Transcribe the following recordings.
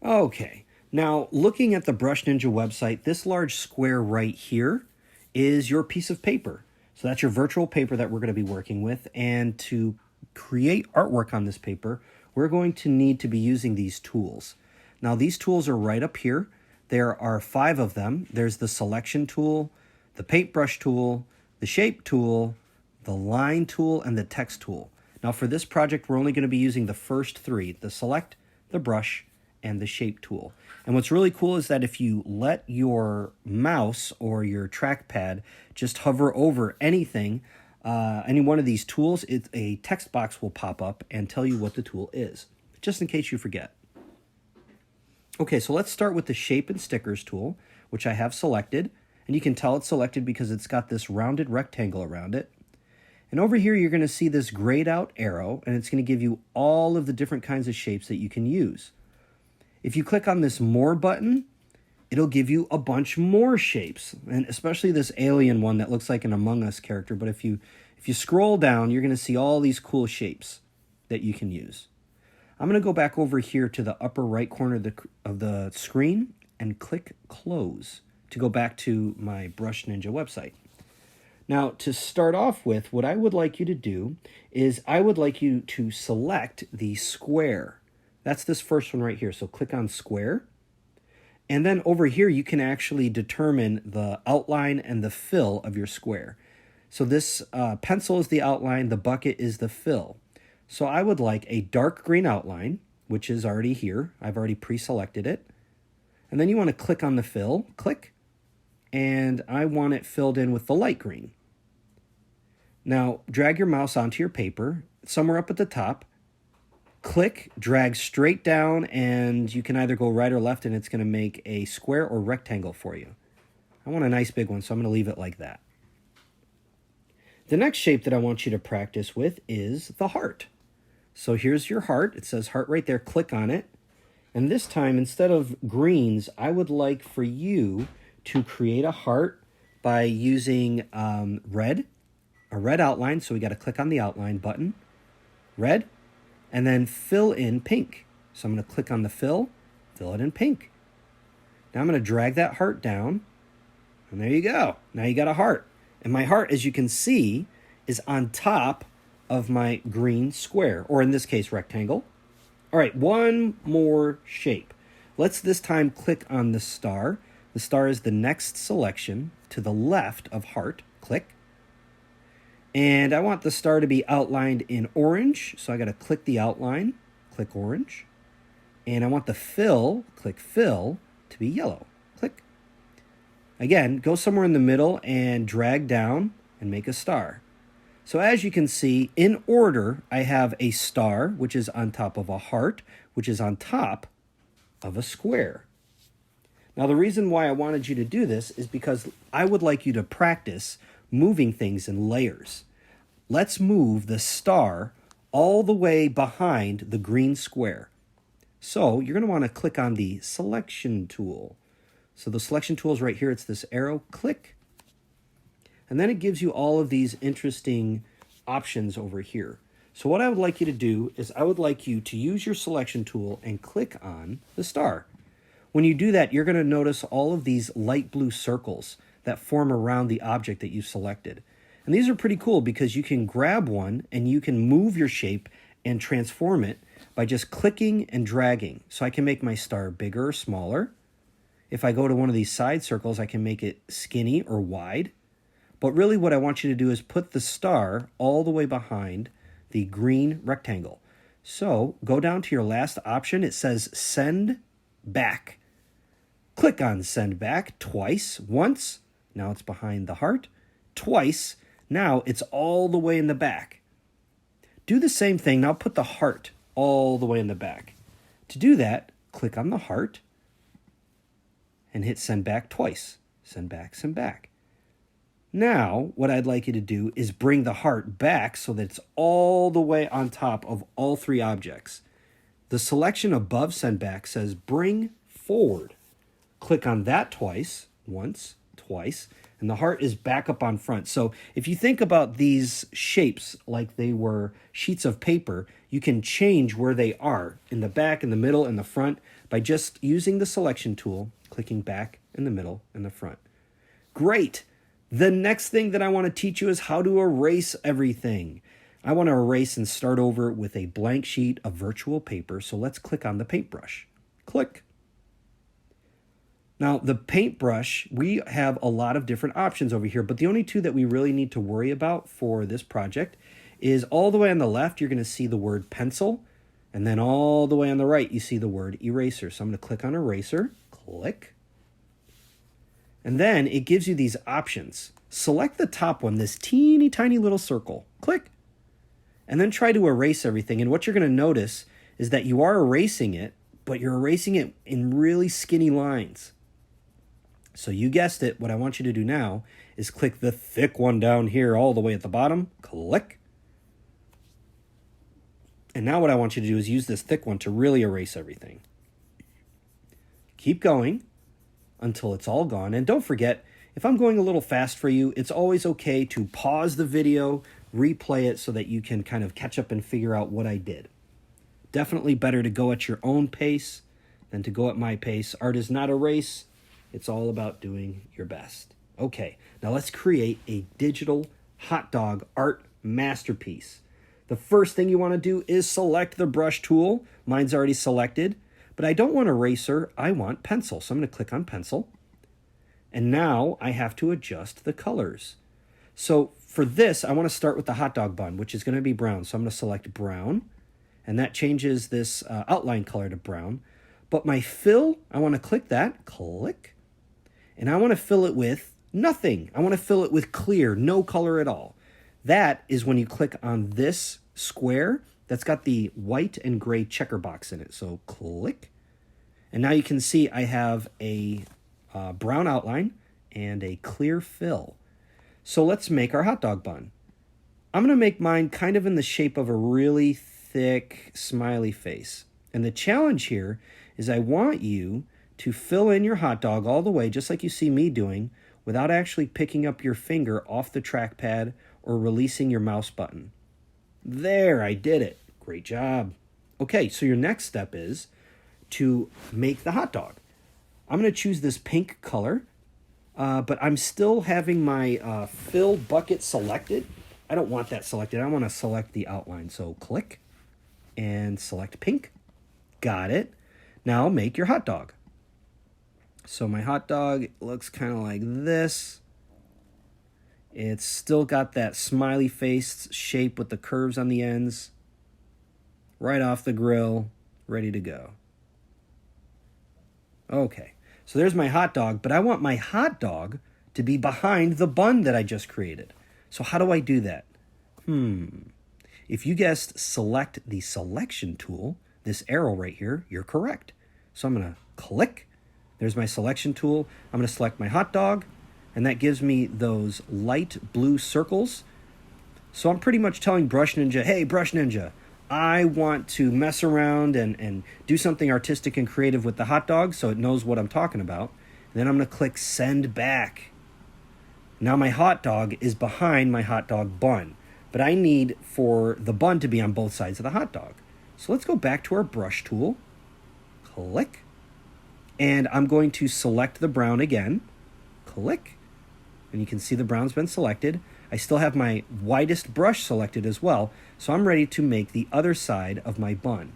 Okay, now looking at the Brush Ninja website, this large square right here is your piece of paper. So that's your virtual paper that we're going to be working with. And to create artwork on this paper, we're going to need to be using these tools. Now these tools are right up here. There are 5 of them. There's the selection tool, the paintbrush tool, the shape tool, the line tool, and the text tool. Now for this project, we're only going to be using the first 3, the select, the brush, and the shape tool. And what's really cool is that if you let your mouse or your trackpad just hover over anything, any one of these tools, a text box will pop up and tell you what the tool is, just in case you forget. Okay, so let's start with the shape and stickers tool, which I have selected. And you can tell it's selected because it's got this rounded rectangle around it. And over here, you're going to see this grayed out arrow, and it's going to give you all of the different kinds of shapes that you can use. If you click on this More button, it'll give you a bunch more shapes, and especially this alien one that looks like an Among Us character. But if you scroll down, you're going to see all these cool shapes that you can use. I'm going to go back over here to the upper right corner of the screen and click Close to go back to my Brush Ninja website. Now, to start off with, what I would like you to do is I would like you to select the square. That's this first one right here. So click on square. And then over here, you can actually determine the outline and the fill of your square. So this pencil is the outline, the bucket is the fill. So I would like a dark green outline, which is already here. I've already pre-selected it. And then you want to click on the fill, click, and I want it filled in with the light green. Now, drag your mouse onto your paper, somewhere up at the top, click, drag straight down, and you can either go right or left, and it's going to make a square or rectangle for you. I want a nice big one, so I'm going to leave it like that. The next shape that I want you to practice with is the heart. So here's your heart. It says heart right there. Click on it. And this time, instead of greens, I would like for you to create a heart by using a red outline. So we got to click on the outline button, red, and then fill in pink. So I'm going to click on the fill it in pink. Now I'm going to drag that heart down, and there you go. Now you got a heart. And my heart, as you can see, is on top of my green square, or in this case, rectangle. All right, one more shape. Let's this time click on the star. The star is the next selection to the left of heart. Click. And I want the star to be outlined in orange, so I got to click the outline, click orange. And I want the fill, click fill, to be yellow. Click. Again, go somewhere in the middle and drag down and make a star. So as you can see, in order, I have a star, which is on top of a heart, which is on top of a square. Now, the reason why I wanted you to do this is because I would like you to practice moving things in layers. Let's move the star all the way behind the green square. So you're going to want to click on the selection tool. So the selection tool is right here. It's this arrow. Click. And then it gives you all of these interesting options over here. So what I would like you to do is I would like you to use your selection tool and click on the star. When you do that, you're going to notice all of these light blue circles that form around the object that you selected. And these are pretty cool because you can grab one and you can move your shape and transform it by just clicking and dragging. So I can make my star bigger or smaller. If I go to one of these side circles, I can make it skinny or wide. But really what I want you to do is put the star all the way behind the green rectangle. So go down to your last option. It says send back. Click on send back twice. Once, now it's behind the heart. Twice, now it's all the way in the back. Do the same thing. Now put the heart all the way in the back. To do that, click on the heart and hit send back twice. Send back, send back. Now, what I'd like you to do is bring the heart back so that it's all the way on top of all 3 objects. The selection above send back says bring forward. Click on that twice, once, twice. and the heart is back up on front. So if you think about these shapes like they were sheets of paper, you can change where they are in the back, in the middle, and the front by just using the selection tool, clicking back, in the middle, and the front. Great. The next thing that I want to teach you is how to erase everything. I want to erase and start over with a blank sheet of virtual paper. So let's click on the paintbrush. Click. Now the paintbrush, we have a lot of different options over here, but the only two that we really need to worry about for this project is all the way on the left, you're going to see the word pencil. And then all the way on the right, you see the word eraser. So I'm going to click on eraser, click. And then it gives you these options. Select the top one, this teeny tiny little circle, click. And then try to erase everything. And what you're going to notice is that you are erasing it, but you're erasing it in really skinny lines. So you guessed it, what I want you to do now is click the thick one down here all the way at the bottom, click. And now what I want you to do is use this thick one to really erase everything. Keep going until it's all gone. And don't forget, if I'm going a little fast for you, it's always okay to pause the video, replay it so that you can kind of catch up and figure out what I did. Definitely better to go at your own pace than to go at my pace. Art is not a race. It's all about doing your best. Okay, now let's create a digital hot dog art masterpiece. The first thing you want to do is select the brush tool. Mine's already selected, but I don't want eraser. I want pencil. So I'm going to click on pencil. And now I have to adjust the colors. So for this, I want to start with the hot dog bun, which is going to be brown. So I'm going to select brown, and that changes this outline color to brown. But my fill, I want to click that, click, and I want to fill it with nothing. I want to fill it with clear, no color at all. That is when you click on this square that's got the white and gray checker box in it. So click, and now you can see I have a brown outline and a clear fill. So let's make our hot dog bun. I'm going to make mine kind of in the shape of a really thick smiley face. And the challenge here is I want you to fill in your hot dog all the way, just like you see me doing, without actually picking up your finger off the trackpad or releasing your mouse button. There, I did it. Great job. Okay, so your next step is to make the hot dog. I'm going to choose this pink color, but I'm still having my fill bucket selected. I don't want that selected. I want to select the outline. So click and select pink. Got it. Now make your hot dog. So my hot dog looks kind of like this. It's still got that smiley face shape with the curves on the ends. Right off the grill, ready to go. Okay, so there's my hot dog, but I want my hot dog to be behind the bun that I just created. So how do I do that? If you guessed select the selection tool, this arrow right here, you're correct. So I'm going to click. There's my selection tool. I'm going to select my hot dog, and that gives me those light blue circles. So I'm pretty much telling Brush Ninja, hey, Brush Ninja, I want to mess around and do something artistic and creative with the hot dog so it knows what I'm talking about. And then I'm going to click Send Back. Now my hot dog is behind my hot dog bun, but I need for the bun to be on both sides of the hot dog. So let's go back to our brush tool, click, and I'm going to select the brown again, click, and you can see the brown's been selected. I still have my widest brush selected as well, so I'm ready to make the other side of my bun.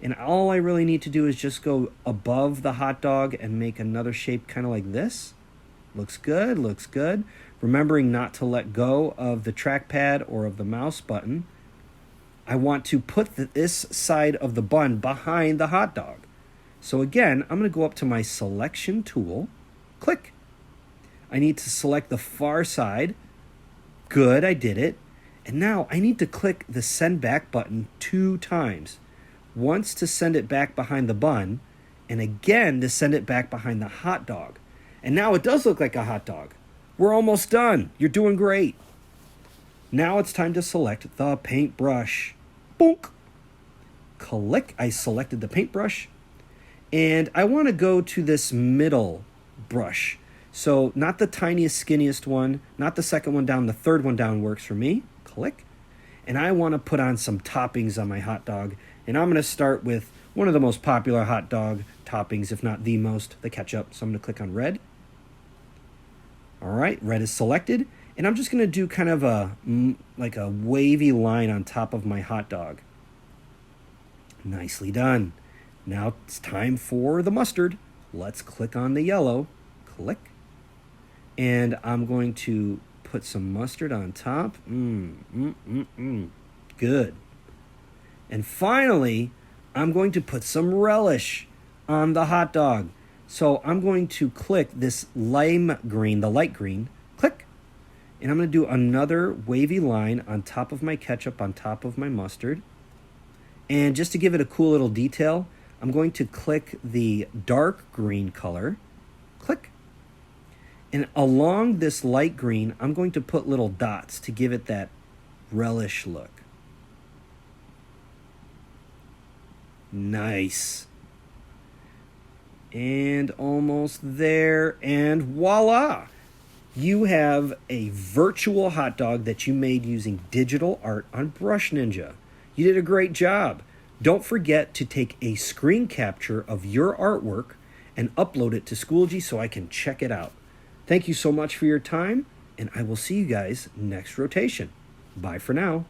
And all I really need to do is just go above the hot dog and make another shape kind of like this. Looks good, looks good. Remembering not to let go of the trackpad or of the mouse button. I want to put this side of the bun behind the hot dog. So again, I'm going to go up to my selection tool, click. I need to select the far side. Good, I did it. And now I need to click the Send Back button 2 times. Once to send it back behind the bun, and again to send it back behind the hot dog. And now it does look like a hot dog. We're almost done. You're doing great. Now it's time to select the paintbrush. Bonk. Click. I selected the paintbrush. And I want to go to this middle brush. So not the tiniest, skinniest one, not the second one down, the third one down works for me. Click. And I want to put on some toppings on my hot dog. And I'm going to start with one of the most popular hot dog toppings, if not the most, the ketchup. So I'm going to click on red. All right, red is selected. And I'm just going to do kind of like a wavy line on top of my hot dog. Nicely done. Now it's time for the mustard. Let's click on the yellow. Click. And I'm going to put some mustard on top. Good. And finally, I'm going to put some relish on the hot dog. So I'm going to click this lime green, the light green. Click. And I'm going to do another wavy line on top of my ketchup, on top of my mustard. And just to give it a cool little detail, I'm going to click the dark green color. Click. And along this light green, I'm going to put little dots to give it that relish look. Nice. And almost there, and voila! You have a virtual hot dog that you made using digital art on Brush Ninja. You did a great job. Don't forget to take a screen capture of your artwork and upload it to Schoology so I can check it out. Thank you so much for your time, and I will see you guys next rotation. Bye for now.